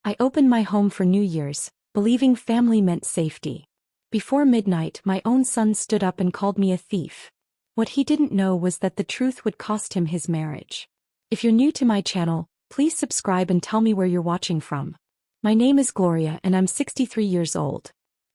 I opened my home for New Year's, believing family meant safety. Before midnight, my own son stood up and called me a thief. What he didn't know was that the truth would cost him his marriage. If you're new to my channel, please subscribe and tell me where you're watching from. My name is Gloria and I'm 63 years old.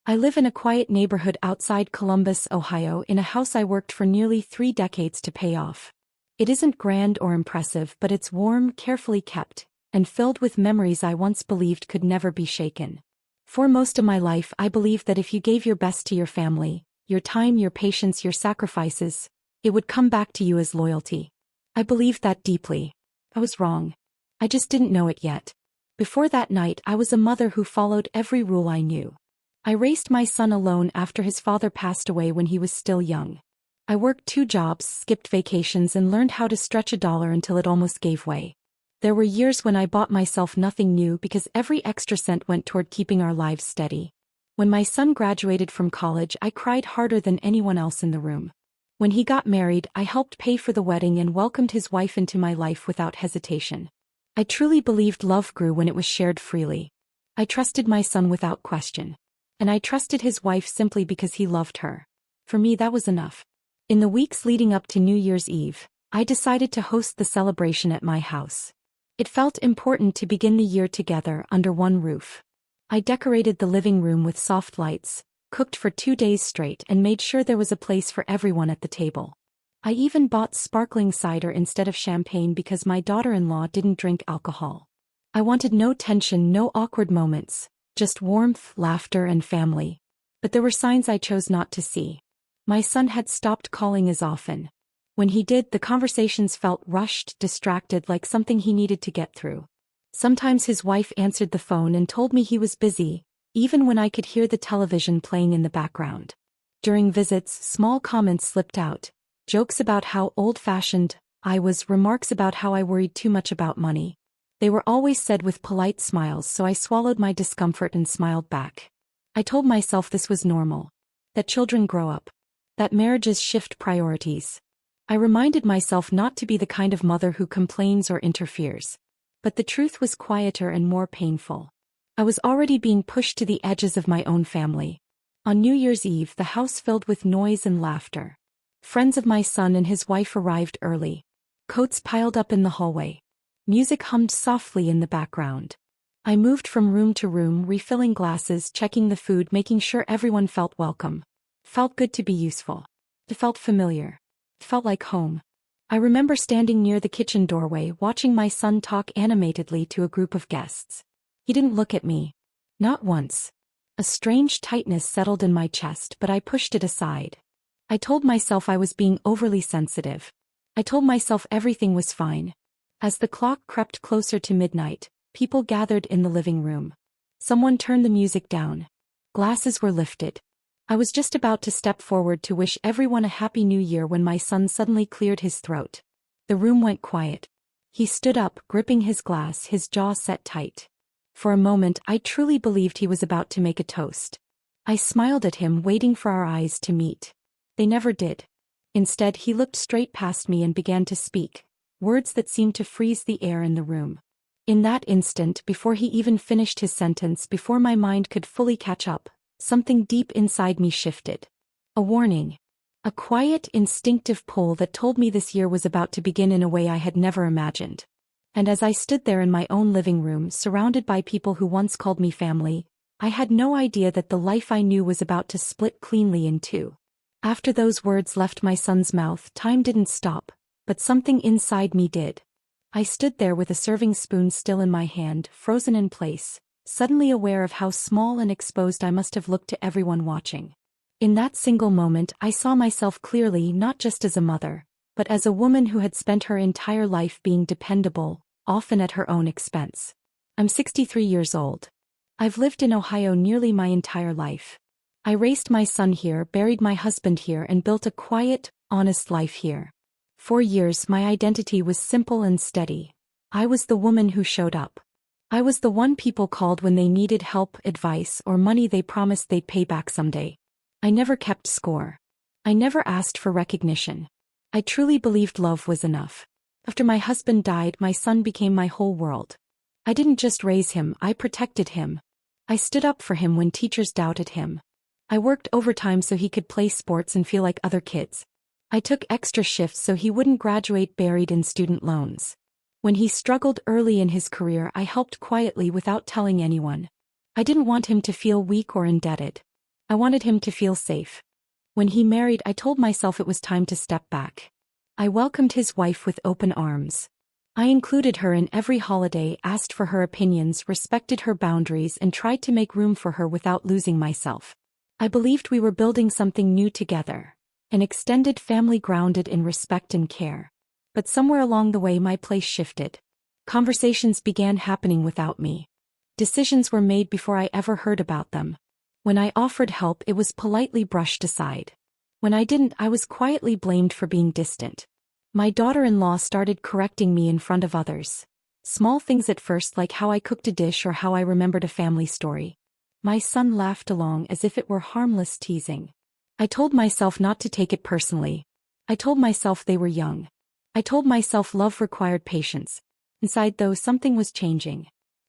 I live in a quiet neighborhood outside Columbus, Ohio, in a house I worked for nearly 3 decades to pay off. It isn't grand or impressive, but it's warm, carefully kept, and filled with memories I once believed could never be shaken. For most of my life, I believed that if you gave your best to your family, your time, your patience, your sacrifices, it would come back to you as loyalty. I believed that deeply. I was wrong. I just didn't know it yet. Before that night, I was a mother who followed every rule I knew. I raised my son alone after his father passed away when he was still young. I worked 2 jobs, skipped vacations, and learned how to stretch a dollar until it almost gave way. There were years when I bought myself nothing new because every extra cent went toward keeping our lives steady. When my son graduated from college, I cried harder than anyone else in the room. When he got married, I helped pay for the wedding and welcomed his wife into my life without hesitation. I truly believed love grew when it was shared freely. I trusted my son without question. And I trusted his wife simply because he loved her. For me, that was enough. In the weeks leading up to New Year's Eve, I decided to host the celebration at my house. It felt important to begin the year together under one roof. I decorated the living room with soft lights, cooked for 2 days straight, and made sure there was a place for everyone at the table. I even bought sparkling cider instead of champagne because my daughter-in-law didn't drink alcohol. I wanted no tension, no awkward moments, just warmth, laughter, and family. But there were signs I chose not to see. My son had stopped calling as often. When he did, the conversations felt rushed, distracted, like something he needed to get through. Sometimes his wife answered the phone and told me he was busy, even when I could hear the television playing in the background. During visits, small comments slipped out, jokes about how old-fashioned I was, remarks about how I worried too much about money. They were always said with polite smiles, so I swallowed my discomfort and smiled back. I told myself this was normal, that children grow up, that marriages shift priorities. I reminded myself not to be the kind of mother who complains or interferes. But the truth was quieter and more painful. I was already being pushed to the edges of my own family. On New Year's Eve, the house filled with noise and laughter. Friends of my son and his wife arrived early. Coats piled up in the hallway. Music hummed softly in the background. I moved from room to room, refilling glasses, checking the food, making sure everyone felt welcome. Felt good to be useful. It felt familiar. It felt like home. I remember standing near the kitchen doorway, watching my son talk animatedly to a group of guests. He didn't look at me. Not once. A strange tightness settled in my chest, but I pushed it aside. I told myself I was being overly sensitive. I told myself everything was fine. As the clock crept closer to midnight, people gathered in the living room. Someone turned the music down. Glasses were lifted. I was just about to step forward to wish everyone a happy new year when my son suddenly cleared his throat. The room went quiet. He stood up, gripping his glass, his jaw set tight. For a moment, I truly believed he was about to make a toast. I smiled at him, waiting for our eyes to meet. They never did. Instead, he looked straight past me and began to speak, words that seemed to freeze the air in the room. In that instant, before he even finished his sentence, before my mind could fully catch up, something deep inside me shifted. A warning. A quiet, instinctive pull that told me this year was about to begin in a way I had never imagined. And as I stood there in my own living room, surrounded by people who once called me family, I had no idea that the life I knew was about to split cleanly in two. After those words left my son's mouth, time didn't stop, but something inside me did. I stood there with a serving spoon still in my hand, frozen in place, suddenly aware of how small and exposed I must have looked to everyone watching. In that single moment, I saw myself clearly, not just as a mother, but as a woman who had spent her entire life being dependable, often at her own expense. I'm 63 years old. I've lived in Ohio nearly my entire life. I raised my son here, buried my husband here, and built a quiet, honest life here. For years, my identity was simple and steady. I was the woman who showed up. I was the one people called when they needed help, advice, or money they promised they'd pay back someday. I never kept score. I never asked for recognition. I truly believed love was enough. After my husband died, my son became my whole world. I didn't just raise him, I protected him. I stood up for him when teachers doubted him. I worked overtime so he could play sports and feel like other kids. I took extra shifts so he wouldn't graduate buried in student loans. When he struggled early in his career, I helped quietly without telling anyone. I didn't want him to feel weak or indebted. I wanted him to feel safe. When he married, I told myself it was time to step back. I welcomed his wife with open arms. I included her in every holiday, asked for her opinions, respected her boundaries, and tried to make room for her without losing myself. I believed we were building something new together, an extended family grounded in respect and care. But somewhere along the way my place shifted. Conversations began happening without me. Decisions were made before I ever heard about them. When I offered help, it was politely brushed aside. When I didn't, I was quietly blamed for being distant. My daughter-in-law started correcting me in front of others. Small things at first, like how I cooked a dish or how I remembered a family story. My son laughed along as if it were harmless teasing. I told myself not to take it personally. I told myself they were young. I told myself love required patience. Inside, though, something was changing.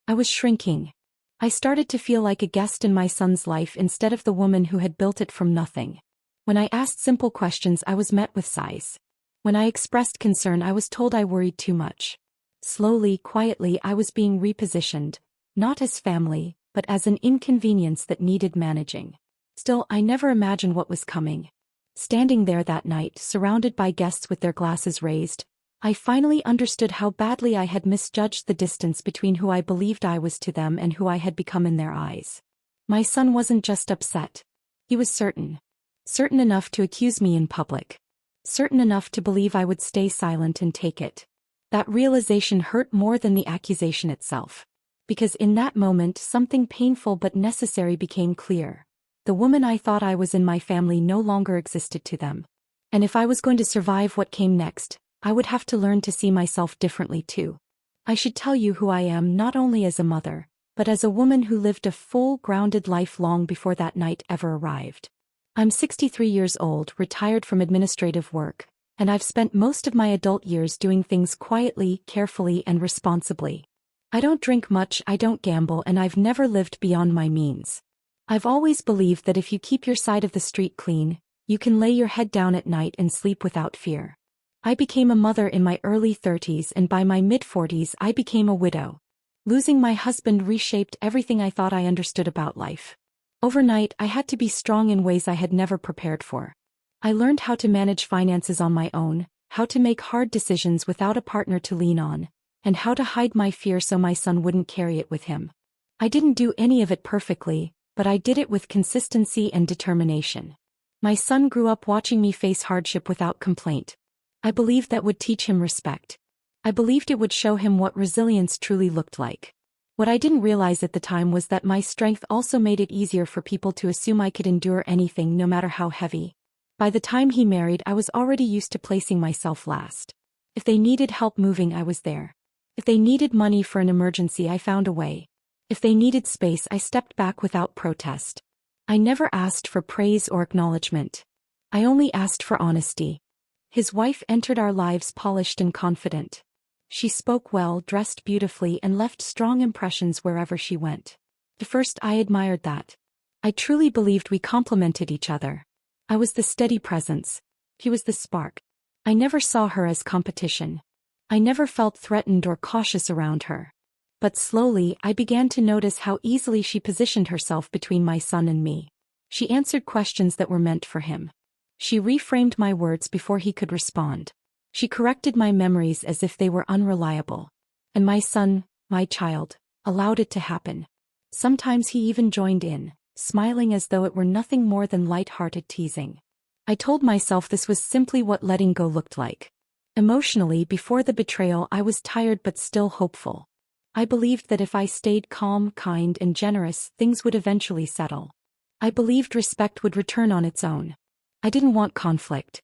I was shrinking. I started to feel like a guest in my son's life instead of the woman who had built it from nothing. When I asked simple questions, I was met with sighs. When I expressed concern, I was told I worried too much. Slowly, quietly, I was being repositioned, not as family, but as an inconvenience that needed managing. Still, I never imagined what was coming. Standing there that night, surrounded by guests with their glasses raised, I finally understood how badly I had misjudged the distance between who I believed I was to them and who I had become in their eyes. My son wasn't just upset. He was certain. Certain enough to accuse me in public. Certain enough to believe I would stay silent and take it. That realization hurt more than the accusation itself. Because in that moment, something painful but necessary became clear. The woman I thought I was in my family no longer existed to them. And if I was going to survive what came next, I would have to learn to see myself differently too. I should tell you who I am not only as a mother, but as a woman who lived a full, grounded life long before that night ever arrived. I'm 63 years old, retired from administrative work, and I've spent most of my adult years doing things quietly, carefully, and responsibly. I don't drink much, I don't gamble, and I've never lived beyond my means. I've always believed that if you keep your side of the street clean, you can lay your head down at night and sleep without fear. I became a mother in my early 30s, and by my mid-40s I became a widow. Losing my husband reshaped everything I thought I understood about life. Overnight, I had to be strong in ways I had never prepared for. I learned how to manage finances on my own, how to make hard decisions without a partner to lean on, and how to hide my fear so my son wouldn't carry it with him. I didn't do any of it perfectly, but I did it with consistency and determination. My son grew up watching me face hardship without complaint. I believed that would teach him respect. I believed it would show him what resilience truly looked like. What I didn't realize at the time was that my strength also made it easier for people to assume I could endure anything, no matter how heavy. By the time he married, I was already used to placing myself last. If they needed help moving, I was there. If they needed money for an emergency, I found a way. If they needed space, I stepped back without protest. I never asked for praise or acknowledgement. I only asked for honesty. His wife entered our lives polished and confident. She spoke well, dressed beautifully, and left strong impressions wherever she went. At first, I admired that. I truly believed we complemented each other. I was the steady presence. He was the spark. I never saw her as competition. I never felt threatened or cautious around her. But slowly, I began to notice how easily she positioned herself between my son and me. She answered questions that were meant for him. She reframed my words before he could respond. She corrected my memories as if they were unreliable. And my son, my child, allowed it to happen. Sometimes he even joined in, smiling as though it were nothing more than light-hearted teasing. I told myself this was simply what letting go looked like. Emotionally, before the betrayal, I was tired but still hopeful. I believed that if I stayed calm, kind, and generous, things would eventually settle. I believed respect would return on its own. I didn't want conflict.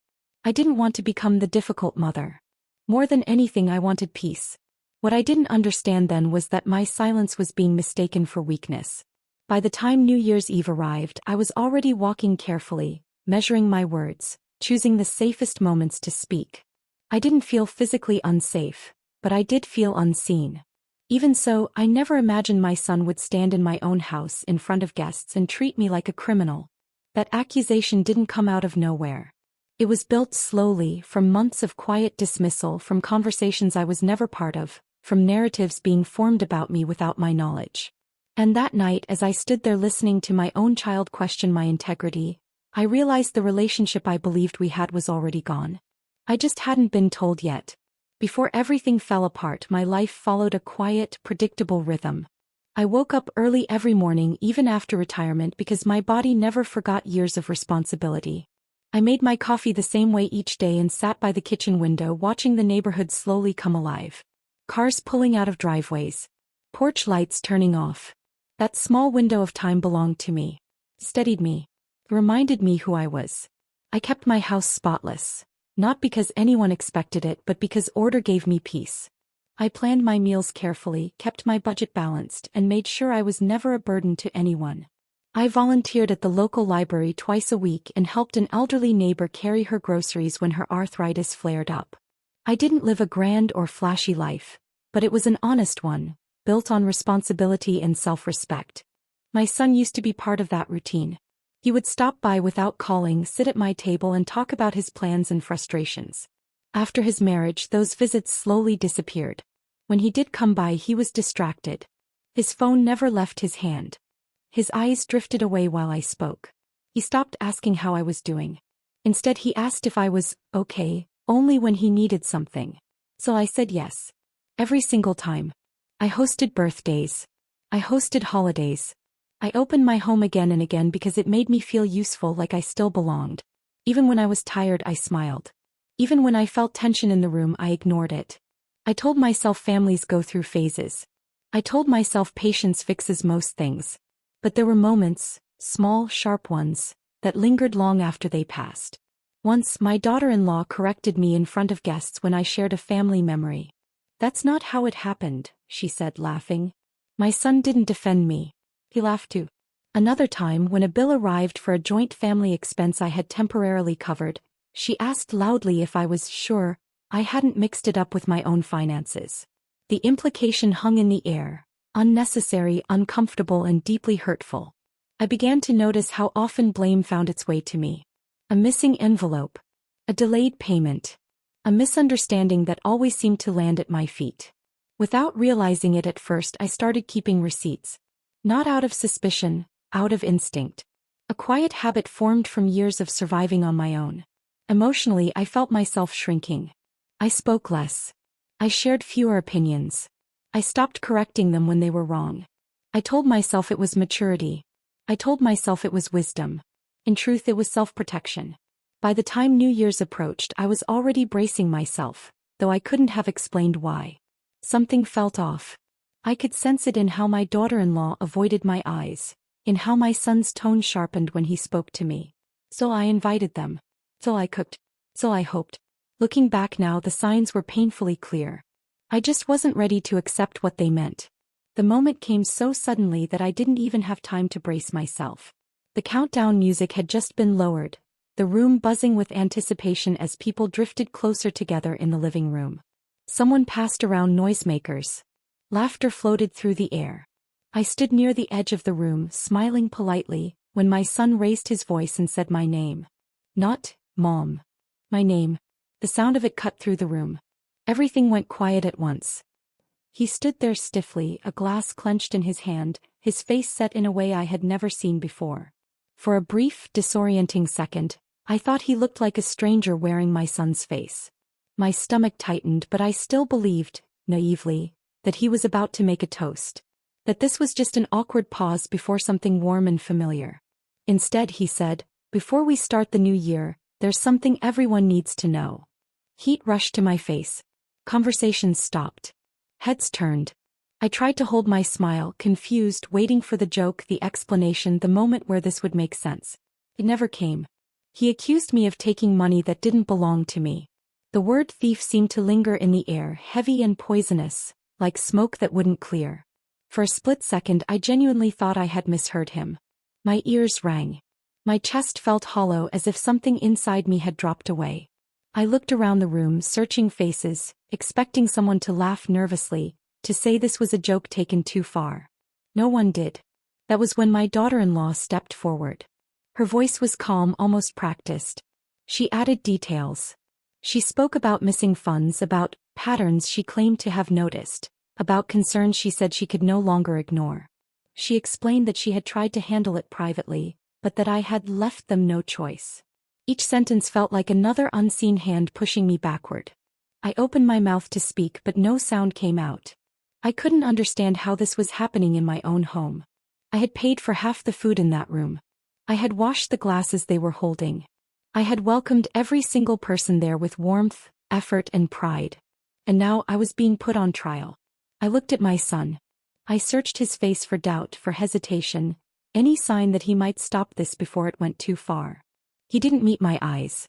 I didn't want to become the difficult mother. More than anything, I wanted peace. What I didn't understand then was that my silence was being mistaken for weakness. By the time New Year's Eve arrived, I was already walking carefully, measuring my words, choosing the safest moments to speak. I didn't feel physically unsafe, but I did feel unseen. Even so, I never imagined my son would stand in my own house in front of guests and treat me like a criminal. That accusation didn't come out of nowhere. It was built slowly, from months of quiet dismissal, from conversations I was never part of, from narratives being formed about me without my knowledge. And that night, as I stood there listening to my own child question my integrity, I realized the relationship I believed we had was already gone. I just hadn't been told yet. Before everything fell apart, my life followed a quiet, predictable rhythm. I woke up early every morning, even after retirement, because my body never forgot years of responsibility. I made my coffee the same way each day and sat by the kitchen window watching the neighborhood slowly come alive. Cars pulling out of driveways. Porch lights turning off. That small window of time belonged to me. Steadied me. Reminded me who I was. I kept my house spotless. Not because anyone expected it, but because order gave me peace. I planned my meals carefully, kept my budget balanced, and made sure I was never a burden to anyone. I volunteered at the local library twice a week and helped an elderly neighbor carry her groceries when her arthritis flared up. I didn't live a grand or flashy life, but it was an honest one, built on responsibility and self-respect. My son used to be part of that routine. He would stop by without calling, sit at my table, and talk about his plans and frustrations. After his marriage, those visits slowly disappeared. When he did come by, he was distracted. His phone never left his hand. His eyes drifted away while I spoke. He stopped asking how I was doing. Instead, he asked if I was okay, only when he needed something. So I said yes. Every single time. I hosted birthdays. I hosted holidays. I opened my home again and again because it made me feel useful, like I still belonged. Even when I was tired, I smiled. Even when I felt tension in the room, I ignored it. I told myself families go through phases. I told myself patience fixes most things. But there were moments, small, sharp ones, that lingered long after they passed. Once, my daughter-in-law corrected me in front of guests when I shared a family memory. "That's not how it happened," she said, laughing. My son didn't defend me. He laughed too. Another time, when a bill arrived for a joint family expense I had temporarily covered, she asked loudly if I was sure I hadn't mixed it up with my own finances. The implication hung in the air, unnecessary, uncomfortable, and deeply hurtful. I began to notice how often blame found its way to me. A missing envelope. A delayed payment. A misunderstanding that always seemed to land at my feet. Without realizing it at first, I started keeping receipts. Not out of suspicion, out of instinct. A quiet habit formed from years of surviving on my own. Emotionally, I felt myself shrinking. I spoke less. I shared fewer opinions. I stopped correcting them when they were wrong. I told myself it was maturity. I told myself it was wisdom. In truth, it was self-protection. By the time New Year's approached, I was already bracing myself, though I couldn't have explained why. Something felt off. I could sense it in how my daughter-in-law avoided my eyes, in how my son's tone sharpened when he spoke to me. So I invited them. So I cooked. So I hoped. Looking back now, the signs were painfully clear. I just wasn't ready to accept what they meant. The moment came so suddenly that I didn't even have time to brace myself. The countdown music had just been lowered, the room buzzing with anticipation as people drifted closer together in the living room. Someone passed around noisemakers. Laughter floated through the air. I stood near the edge of the room, smiling politely, when my son raised his voice and said my name. Not, Mom. My name. The sound of it cut through the room. Everything went quiet at once. He stood there stiffly, a glass clenched in his hand, his face set in a way I had never seen before. For a brief, disorienting second, I thought he looked like a stranger wearing my son's face. My stomach tightened, but I still believed, naively, that he was about to make a toast. That this was just an awkward pause before something warm and familiar. Instead, he said, "Before we start the new year, there's something everyone needs to know." Heat rushed to my face. Conversations stopped. Heads turned. I tried to hold my smile, confused, waiting for the joke, the explanation, the moment where this would make sense. It never came. He accused me of taking money that didn't belong to me. The word thief seemed to linger in the air, heavy and poisonous, like smoke that wouldn't clear. For a split second, I genuinely thought I had misheard him. My ears rang. My chest felt hollow, as if something inside me had dropped away. I looked around the room, searching faces, expecting someone to laugh nervously, to say this was a joke taken too far. No one did. That was when my daughter-in-law stepped forward. Her voice was calm, almost practiced. She added details. She spoke about missing funds, about patterns she claimed to have noticed, about concerns she said she could no longer ignore. She explained that she had tried to handle it privately, but that I had left them no choice. Each sentence felt like another unseen hand pushing me backward. I opened my mouth to speak, but no sound came out. I couldn't understand how this was happening in my own home. I had paid for half the food in that room. I had washed the glasses they were holding. I had welcomed every single person there with warmth, effort, and pride. And now I was being put on trial. I looked at my son. I searched his face for doubt, for hesitation, any sign that he might stop this before it went too far. He didn't meet my eyes.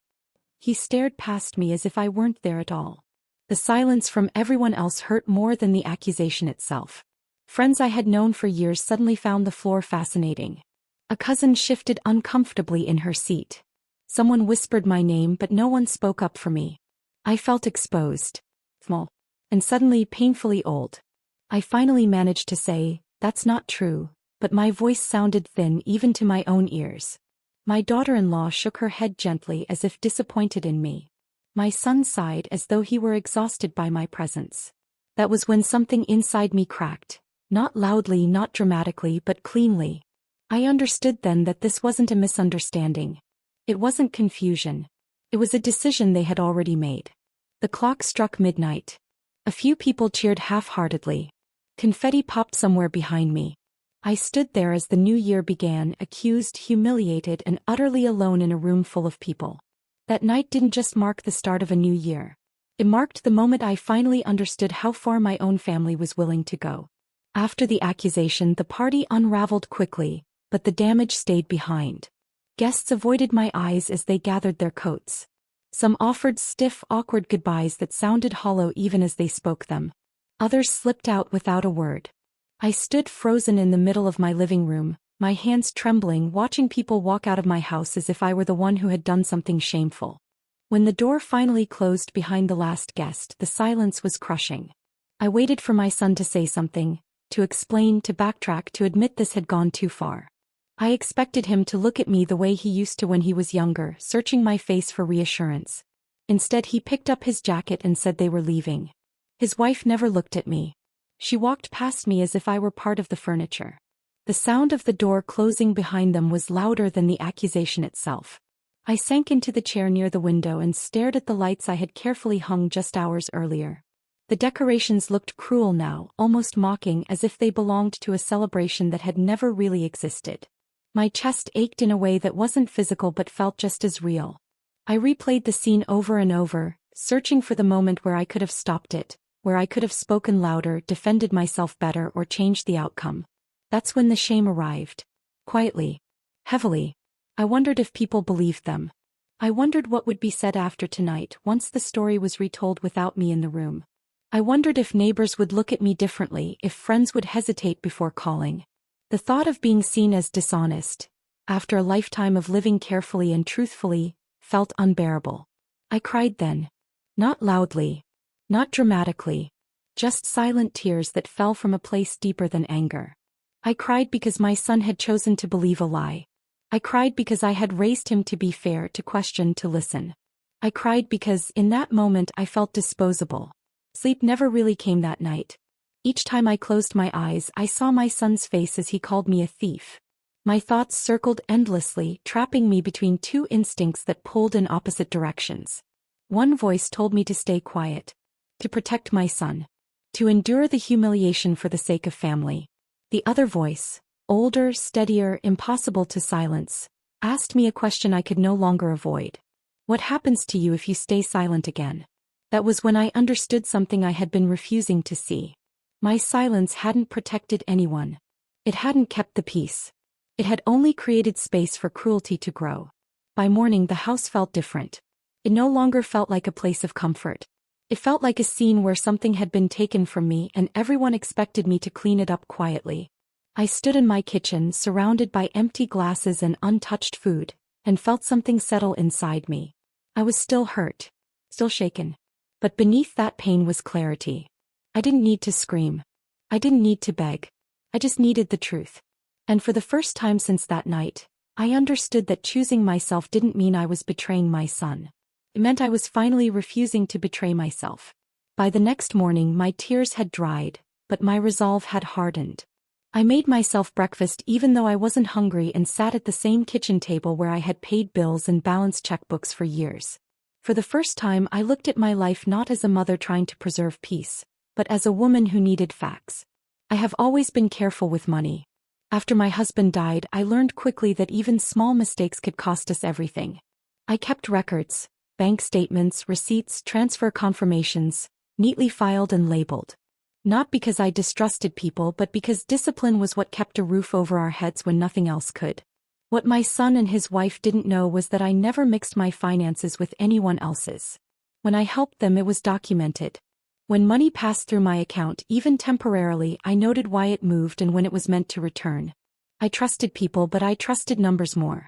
He stared past me as if I weren't there at all. The silence from everyone else hurt more than the accusation itself. Friends I had known for years suddenly found the floor fascinating. A cousin shifted uncomfortably in her seat. Someone whispered my name, but no one spoke up for me. I felt exposed, small, and suddenly painfully old. I finally managed to say, "That's not true," but my voice sounded thin even to my own ears. My daughter-in-law shook her head gently as if disappointed in me. My son sighed as though he were exhausted by my presence. That was when something inside me cracked, not loudly, not dramatically, but cleanly. I understood then that this wasn't a misunderstanding. It wasn't confusion. It was a decision they had already made. The clock struck midnight. A few people cheered half-heartedly. Confetti popped somewhere behind me. I stood there as the new year began, accused, humiliated, and utterly alone in a room full of people. That night didn't just mark the start of a new year. It marked the moment I finally understood how far my own family was willing to go. After the accusation, the party unraveled quickly, but the damage stayed behind. Guests avoided my eyes as they gathered their coats. Some offered stiff, awkward goodbyes that sounded hollow even as they spoke them. Others slipped out without a word. I stood frozen in the middle of my living room, my hands trembling, watching people walk out of my house as if I were the one who had done something shameful. When the door finally closed behind the last guest, the silence was crushing. I waited for my son to say something, to explain, to backtrack, to admit this had gone too far. I expected him to look at me the way he used to when he was younger, searching my face for reassurance. Instead, he picked up his jacket and said they were leaving. His wife never looked at me. She walked past me as if I were part of the furniture. The sound of the door closing behind them was louder than the accusation itself. I sank into the chair near the window and stared at the lights I had carefully hung just hours earlier. The decorations looked cruel now, almost mocking, as if they belonged to a celebration that had never really existed. My chest ached in a way that wasn't physical but felt just as real. I replayed the scene over and over, searching for the moment where I could have stopped it, where I could have spoken louder, defended myself better, or changed the outcome. That's when the shame arrived. Quietly. Heavily. I wondered if people believed them. I wondered what would be said after tonight, once the story was retold without me in the room. I wondered if neighbors would look at me differently, if friends would hesitate before calling. The thought of being seen as dishonest, after a lifetime of living carefully and truthfully, felt unbearable. I cried then. Not loudly. Not dramatically. Just silent tears that fell from a place deeper than anger. I cried because my son had chosen to believe a lie. I cried because I had raised him to be fair, to question, to listen. I cried because, in that moment, I felt disposable. Sleep never really came that night. Each time I closed my eyes, I saw my son's face as he called me a thief. My thoughts circled endlessly, trapping me between two instincts that pulled in opposite directions. One voice told me to stay quiet, to protect my son, to endure the humiliation for the sake of family. The other voice, older, steadier, impossible to silence, asked me a question I could no longer avoid. What happens to you if you stay silent again? That was when I understood something I had been refusing to see. My silence hadn't protected anyone. It hadn't kept the peace. It had only created space for cruelty to grow. By morning, the house felt different. It no longer felt like a place of comfort. It felt like a scene where something had been taken from me and everyone expected me to clean it up quietly. I stood in my kitchen, surrounded by empty glasses and untouched food, and felt something settle inside me. I was still hurt, still shaken. But beneath that pain was clarity. I didn't need to scream. I didn't need to beg. I just needed the truth. And for the first time since that night, I understood that choosing myself didn't mean I was betraying my son. It meant I was finally refusing to betray myself. By the next morning, my tears had dried, but my resolve had hardened. I made myself breakfast even though I wasn't hungry and sat at the same kitchen table where I had paid bills and balanced checkbooks for years. For the first time, I looked at my life not as a mother trying to preserve peace, but as a woman who needed facts. I have always been careful with money. After my husband died, I learned quickly that even small mistakes could cost us everything. I kept records, bank statements, receipts, transfer confirmations, neatly filed and labeled. Not because I distrusted people, but because discipline was what kept a roof over our heads when nothing else could. What my son and his wife didn't know was that I never mixed my finances with anyone else's. When I helped them, it was documented. When money passed through my account, even temporarily, I noted why it moved and when it was meant to return. I trusted people, but I trusted numbers more.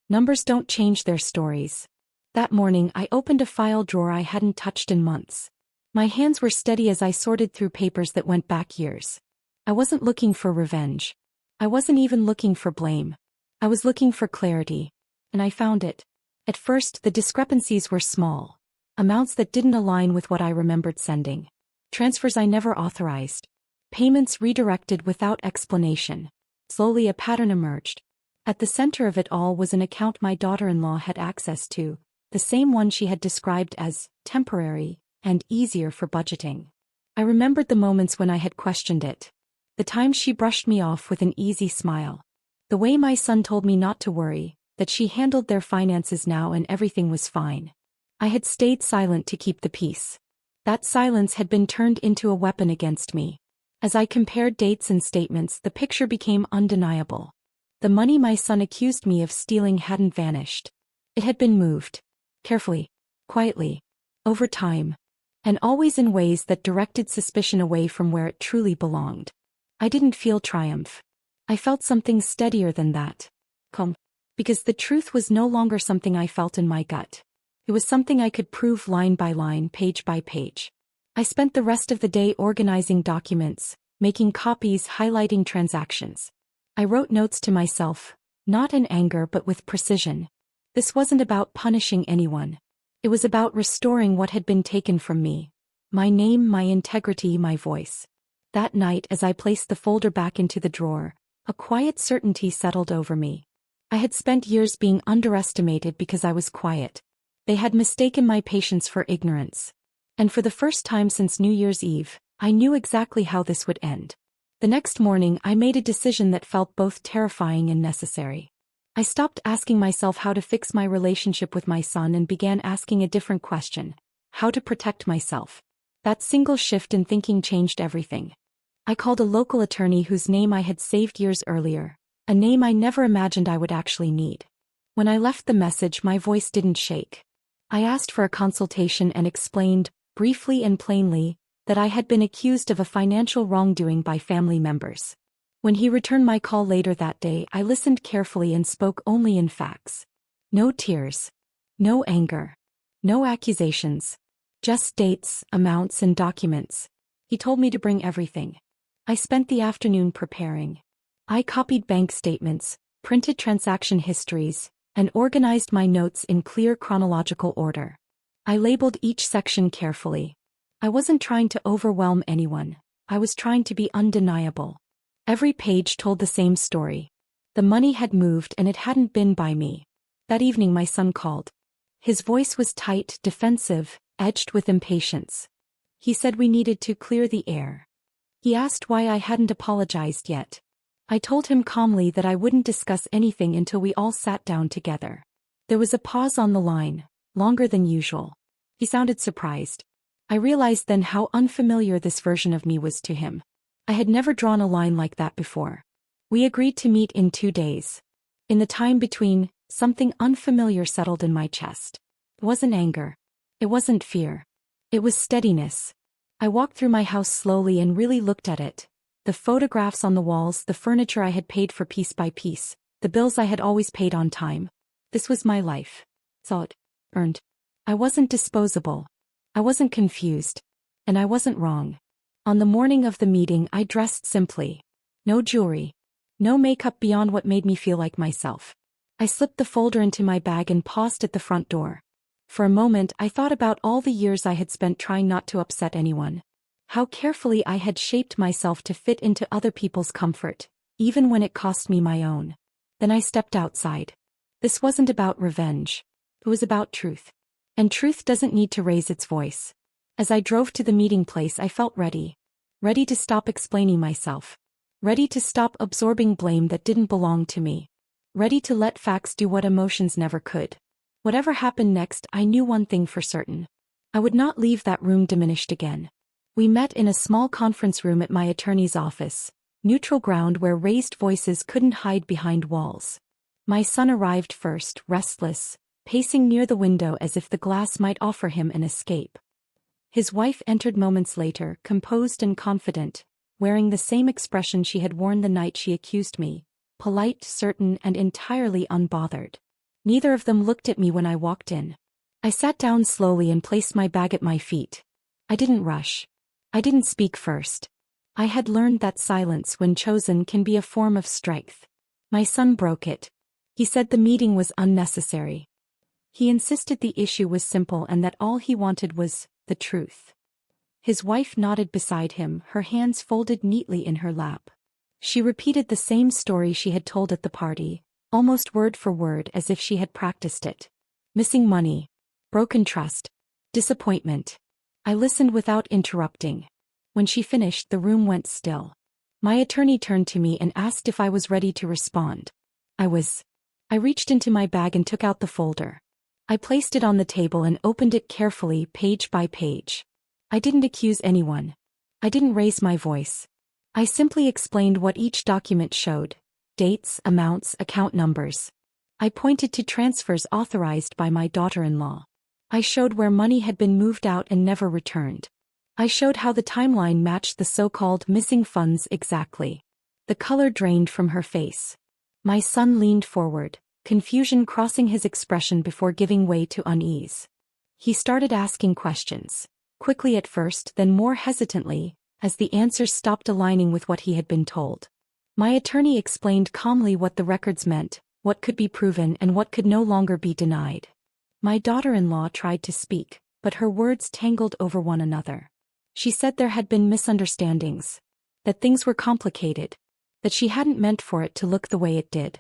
Numbers don't change their stories. That morning, I opened a file drawer I hadn't touched in months. My hands were steady as I sorted through papers that went back years. I wasn't looking for revenge. I wasn't even looking for blame. I was looking for clarity. And I found it. At first, the discrepancies were small. Amounts that didn't align with what I remembered sending. Transfers I never authorized. Payments redirected without explanation. Slowly a pattern emerged. At the center of it all was an account my daughter-in-law had access to, the same one she had described as temporary and easier for budgeting. I remembered the moments when I had questioned it. The times she brushed me off with an easy smile. The way my son told me not to worry, that she handled their finances now and everything was fine. I had stayed silent to keep the peace. That silence had been turned into a weapon against me. As I compared dates and statements, the picture became undeniable. The money my son accused me of stealing hadn't vanished. It had been moved. Carefully. Quietly. Over time. And always in ways that directed suspicion away from where it truly belonged. I didn't feel triumph. I felt something steadier than that. Calm. Because the truth was no longer something I felt in my gut. It was something I could prove line by line, page by page. I spent the rest of the day organizing documents, making copies, highlighting transactions. I wrote notes to myself, not in anger but with precision. This wasn't about punishing anyone. It was about restoring what had been taken from me. My name, my integrity, my voice. That night, as I placed the folder back into the drawer, a quiet certainty settled over me. I had spent years being underestimated because I was quiet. They had mistaken my patience for ignorance. And for the first time since New Year's Eve, I knew exactly how this would end. The next morning, I made a decision that felt both terrifying and necessary. I stopped asking myself how to fix my relationship with my son and began asking a different question: how to protect myself. That single shift in thinking changed everything. I called a local attorney whose name I had saved years earlier, a name I never imagined I would actually need. When I left the message, my voice didn't shake. I asked for a consultation and explained, briefly and plainly, that I had been accused of a financial wrongdoing by family members. When he returned my call later that day, I listened carefully and spoke only in facts. No tears. No anger. No accusations. Just dates, amounts, and documents. He told me to bring everything. I spent the afternoon preparing. I copied bank statements, printed transaction histories, and organized my notes in clear chronological order. I labeled each section carefully. I wasn't trying to overwhelm anyone. I was trying to be undeniable. Every page told the same story. The money had moved and it hadn't been by me. That evening my son called. His voice was tight, defensive, edged with impatience. He said we needed to clear the air. He asked why I hadn't apologized yet. I told him calmly that I wouldn't discuss anything until we all sat down together. There was a pause on the line, longer than usual. He sounded surprised. I realized then how unfamiliar this version of me was to him. I had never drawn a line like that before. We agreed to meet in 2 days. In the time between, something unfamiliar settled in my chest. It wasn't anger. It wasn't fear. It was steadiness. I walked through my house slowly and really looked at it. The photographs on the walls, the furniture I had paid for piece by piece, the bills I had always paid on time. This was my life. Saw it. Earned. I wasn't disposable. I wasn't confused. And I wasn't wrong. On the morning of the meeting, I dressed simply. No jewelry. No makeup beyond what made me feel like myself. I slipped the folder into my bag and paused at the front door. For a moment, I thought about all the years I had spent trying not to upset anyone. How carefully I had shaped myself to fit into other people's comfort, even when it cost me my own. Then I stepped outside. This wasn't about revenge. It was about truth. And truth doesn't need to raise its voice. As I drove to the meeting place, I felt ready. Ready to stop explaining myself. Ready to stop absorbing blame that didn't belong to me. Ready to let facts do what emotions never could. Whatever happened next, I knew one thing for certain. I would not leave that room diminished again. We met in a small conference room at my attorney's office, neutral ground where raised voices couldn't hide behind walls. My son arrived first, restless, pacing near the window as if the glass might offer him an escape. His wife entered moments later, composed and confident, wearing the same expression she had worn the night she accused me, polite, certain, and entirely unbothered. Neither of them looked at me when I walked in. I sat down slowly and placed my bag at my feet. I didn't rush. I didn't speak first. I had learned that silence, when chosen, can be a form of strength. My son broke it. He said the meeting was unnecessary. He insisted the issue was simple and that all he wanted was the truth. His wife nodded beside him, her hands folded neatly in her lap. She repeated the same story she had told at the party, almost word for word, as if she had practiced it. Missing money. Broken trust. Disappointment. I listened without interrupting. When she finished, the room went still. My attorney turned to me and asked if I was ready to respond. I was. I reached into my bag and took out the folder. I placed it on the table and opened it carefully, page by page. I didn't accuse anyone. I didn't raise my voice. I simply explained what each document showed: dates, amounts, account numbers. I pointed to transfers authorized by my daughter-in-law. I showed where money had been moved out and never returned. I showed how the timeline matched the so-called missing funds exactly. The color drained from her face. My son leaned forward, confusion crossing his expression before giving way to unease. He started asking questions, quickly at first, then more hesitantly, as the answers stopped aligning with what he had been told. My attorney explained calmly what the records meant, what could be proven and what could no longer be denied. My daughter-in-law tried to speak, but her words tangled over one another. She said there had been misunderstandings, that things were complicated, that she hadn't meant for it to look the way it did.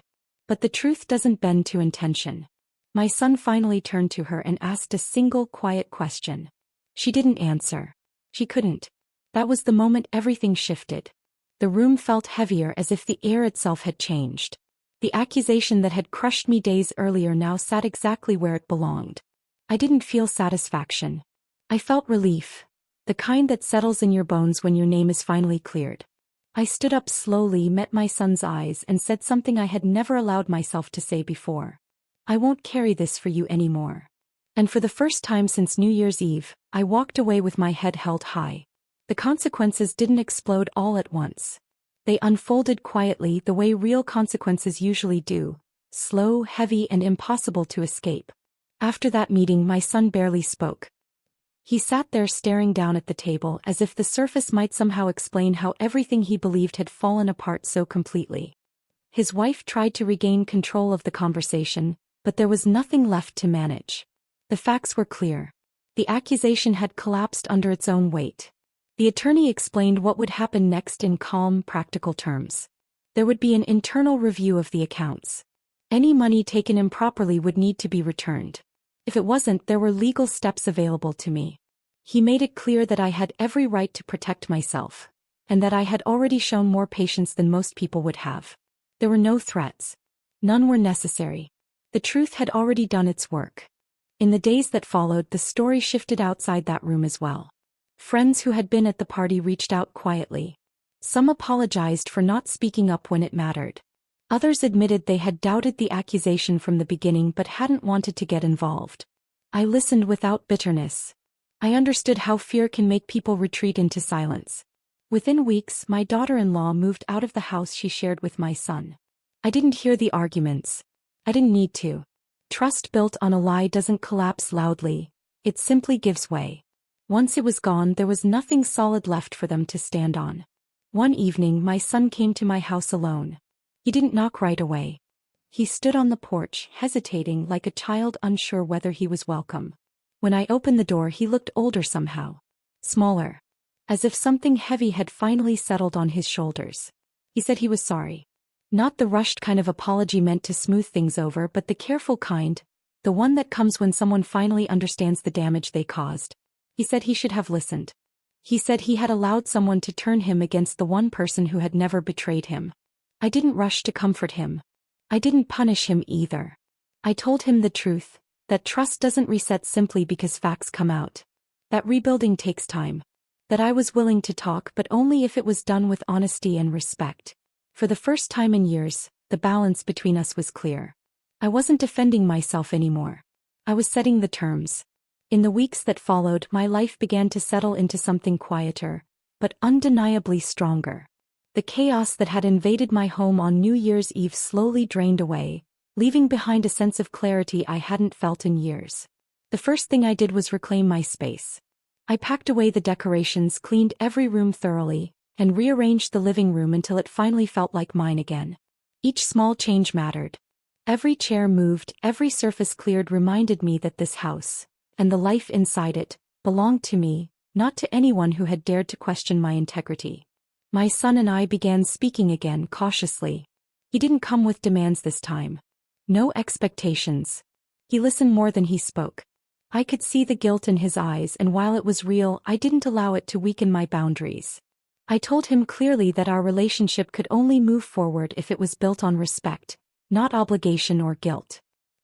But the truth doesn't bend to intention. My son finally turned to her and asked a single quiet question. She didn't answer. She couldn't. That was the moment everything shifted. The room felt heavier, as if the air itself had changed. The accusation that had crushed me days earlier now sat exactly where it belonged. I didn't feel satisfaction. I felt relief, the kind that settles in your bones when your name is finally cleared. I stood up slowly, met my son's eyes, and said something I had never allowed myself to say before. I won't carry this for you anymore. And for the first time since New Year's Eve, I walked away with my head held high. The consequences didn't explode all at once. They unfolded quietly, the way real consequences usually do, slow, heavy, and impossible to escape. After that meeting, my son barely spoke. He sat there staring down at the table, as if the surface might somehow explain how everything he believed had fallen apart so completely. His wife tried to regain control of the conversation, but there was nothing left to manage. The facts were clear. The accusation had collapsed under its own weight. The attorney explained what would happen next in calm, practical terms. There would be an internal review of the accounts. Any money taken improperly would need to be returned. If it wasn't, there were legal steps available to me. He made it clear that I had every right to protect myself, and that I had already shown more patience than most people would have. There were no threats. None were necessary. The truth had already done its work. In the days that followed, the story shifted outside that room as well. Friends who had been at the party reached out quietly. Some apologized for not speaking up when it mattered. Others admitted they had doubted the accusation from the beginning but hadn't wanted to get involved. I listened without bitterness. I understood how fear can make people retreat into silence. Within weeks, my daughter-in-law moved out of the house she shared with my son. I didn't hear the arguments. I didn't need to. Trust built on a lie doesn't collapse loudly, it simply gives way. Once it was gone, there was nothing solid left for them to stand on. One evening, my son came to my house alone. He didn't knock right away. He stood on the porch, hesitating like a child unsure whether he was welcome. When I opened the door, he looked older somehow. Smaller. As if something heavy had finally settled on his shoulders. He said he was sorry. Not the rushed kind of apology meant to smooth things over, but the careful kind, the one that comes when someone finally understands the damage they caused. He said he should have listened. He said he had allowed someone to turn him against the one person who had never betrayed him. I didn't rush to comfort him. I didn't punish him either. I told him the truth, that trust doesn't reset simply because facts come out. That rebuilding takes time. That I was willing to talk, but only if it was done with honesty and respect. For the first time in years, the balance between us was clear. I wasn't defending myself anymore. I was setting the terms. In the weeks that followed, my life began to settle into something quieter, but undeniably stronger. The chaos that had invaded my home on New Year's Eve slowly drained away, leaving behind a sense of clarity I hadn't felt in years. The first thing I did was reclaim my space. I packed away the decorations, cleaned every room thoroughly, and rearranged the living room until it finally felt like mine again. Each small change mattered. Every chair moved, every surface cleared reminded me that this house, and the life inside it, belonged to me, not to anyone who had dared to question my integrity. My son and I began speaking again cautiously. He didn't come with demands this time. No expectations. He listened more than he spoke. I could see the guilt in his eyes, and while it was real, I didn't allow it to weaken my boundaries. I told him clearly that our relationship could only move forward if it was built on respect, not obligation or guilt.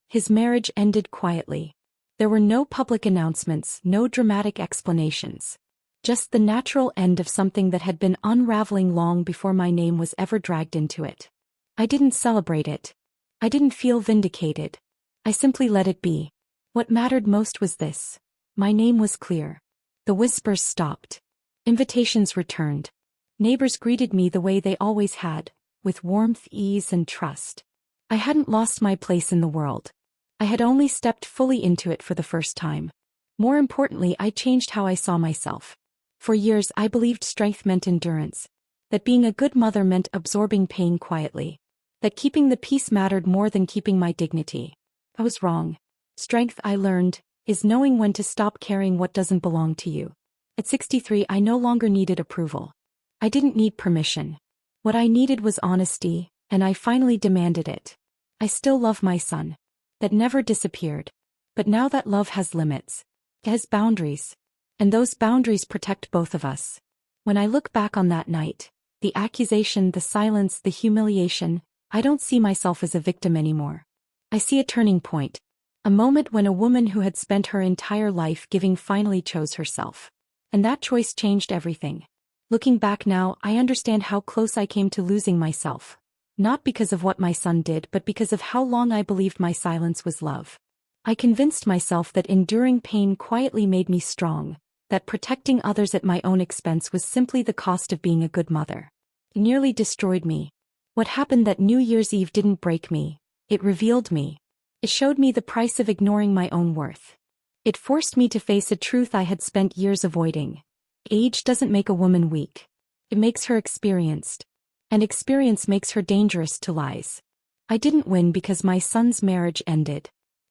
His marriage ended quietly. There were no public announcements, no dramatic explanations. Just the natural end of something that had been unraveling long before my name was ever dragged into it. I didn't celebrate it. I didn't feel vindicated. I simply let it be. What mattered most was this. My name was clear. The whispers stopped. Invitations returned. Neighbors greeted me the way they always had, with warmth, ease, and trust. I hadn't lost my place in the world. I had only stepped fully into it for the first time. More importantly, I changed how I saw myself. For years, I believed strength meant endurance, that being a good mother meant absorbing pain quietly, that keeping the peace mattered more than keeping my dignity. I was wrong. Strength, I learned, is knowing when to stop carrying what doesn't belong to you. At 63, I no longer needed approval. I didn't need permission. What I needed was honesty, and I finally demanded it. I still love my son. That never disappeared. But now that love has limits. It has boundaries. And those boundaries protect both of us. When I look back on that night, the accusation, the silence, the humiliation, I don't see myself as a victim anymore. I see a turning point. A moment when a woman who had spent her entire life giving finally chose herself. And that choice changed everything. Looking back now, I understand how close I came to losing myself. Not because of what my son did, but because of how long I believed my silence was love. I convinced myself that enduring pain quietly made me strong, that protecting others at my own expense was simply the cost of being a good mother. It nearly destroyed me. What happened that New Year's Eve didn't break me. It revealed me. It showed me the price of ignoring my own worth. It forced me to face a truth I had spent years avoiding. Age doesn't make a woman weak. It makes her experienced. And experience makes her dangerous to lies. I didn't win because my son's marriage ended.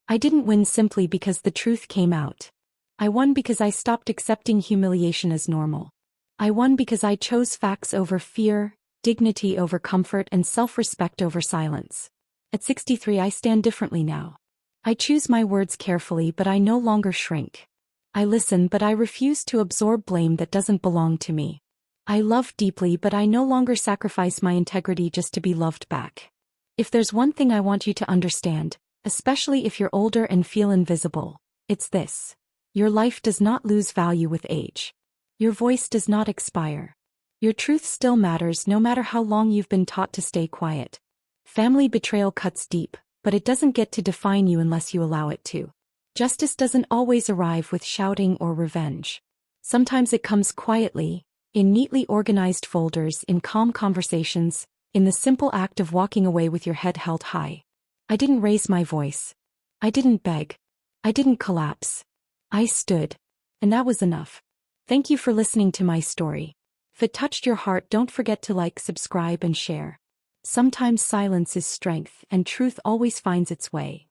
I didn't win simply because the truth came out. I won because I stopped accepting humiliation as normal. I won because I chose facts over fear, dignity over comfort, and self-respect over silence. At 63, I stand differently now. I choose my words carefully, but I no longer shrink. I listen, but I refuse to absorb blame that doesn't belong to me. I love deeply, but I no longer sacrifice my integrity just to be loved back. If there's one thing I want you to understand, especially if you're older and feel invisible, it's this. Your life does not lose value with age. Your voice does not expire. Your truth still matters no matter how long you've been taught to stay quiet. Family betrayal cuts deep, but it doesn't get to define you unless you allow it to. Justice doesn't always arrive with shouting or revenge. Sometimes it comes quietly, in neatly organized folders, in calm conversations, in the simple act of walking away with your head held high. I didn't raise my voice. I didn't beg. I didn't collapse. I stood. And that was enough. Thank you for listening to my story. If it touched your heart, don't forget to like, subscribe, and share. Sometimes silence is strength, and truth always finds its way.